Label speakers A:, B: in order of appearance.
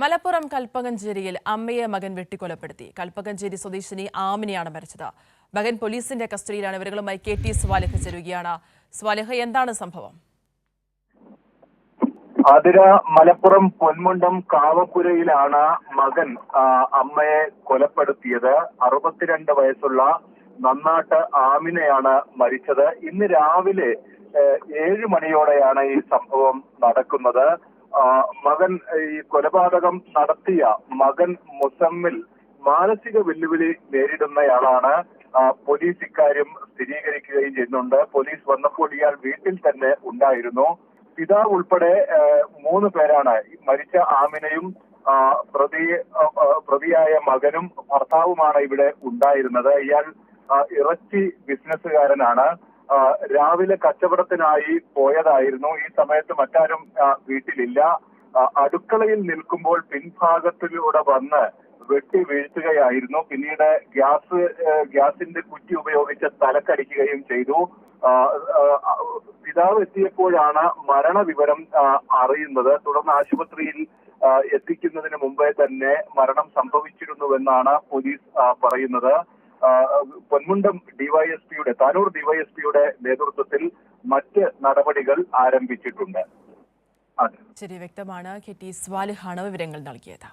A: മലപ്പുറം കൽപ്പകഞ്ചേരിയിൽ അമ്മയെ മകൻ വെട്ടിക്കൊലപ്പെടുത്തി. കൽപ്പകഞ്ചേരി സ്വദേശിനി ആമിനെയാണ് മരിച്ചത്. മകൻ പോലീസിന്റെ കസ്റ്റഡിയിലാണ്. ഇവരുമായി KT സ്വാലിഹ ചേരുകയാണ്. സ്വാലിഹ, എന്താണ് സംഭവം?
B: അതിര മലപ്പുറം പൊന്മുണ്ടം കാവപ്പുരയിലാണ് മകൻ അമ്മയെ കൊലപ്പെടുത്തിയത്. 62 വയസ്സുള്ള നന്നാട്ട് ആമിനെയാണ് മരിച്ചത്. ഇന്ന് രാവിലെ 7 മണിയോടെയാണ് ഈ സംഭവം നടക്കുന്നത്. മകൻ ഈ കൊലപാതകം നടത്തിയ മകൻ മുസമ്മിൽ മാനസിക വെല്ലുവിളി നേരിടുന്നയാളാണ്. പോലീസ് ഇക്കാര്യം സ്ഥിരീകരിക്കുകയും ചെയ്യുന്നുണ്ട്. പോലീസ് വന്നപ്പോൾ ഇയാൾ വീട്ടിൽ തന്നെ ഉണ്ടായിരുന്നു. പിതാവ് ഉൾപ്പെടെ 3 പേരാണ്. മരിച്ച ആമിനയും പ്രതിയായ മകനും ഭർത്താവുമാണ് ഇവിടെ ഉണ്ടായിരുന്നത്. ഇയാൾ ഇറച്ചി ബിസിനസ്സുകാരനാണ്. രാവിലെ കച്ചവടത്തിനായി പോയതായിരുന്നു. ഈ സമയത്ത് മറ്റാരും വീട്ടിലില്ല. അടുക്കളയിൽ നിൽക്കുമ്പോൾ പിൻഭാഗത്തിലൂടെ വന്ന് വെട്ടി വീഴ്ത്തുകയായിരുന്നു. പിന്നീട് ഗ്യാസിന്റെ കുറ്റി ഉപയോഗിച്ച് തലക്കടിക്കുകയും ചെയ്തു. പിതാവ് എത്തിയപ്പോഴാണ് മരണവിവരം അറിയുന്നത്. തുടർന്ന് ആശുപത്രിയിൽ എത്തിക്കുന്നതിന് മുമ്പേ തന്നെ മരണം സംഭവിച്ചിരുന്നുവെന്നാണ് പോലീസ് പറയുന്നത്. പൊന്മുണ്ടം ഡിവൈഎസ്പിയുടെ താനൂർ ഡിവൈഎസ്പിയുടെ നേതൃത്വത്തിൽ മറ്റ് നടപടികൾ ആരംഭിച്ചിട്ടുണ്ട്.
A: ശരി, വ്യക്തമാണ്. KT സ്വാലിഹാണ് വിവരങ്ങൾ നൽകിയത്.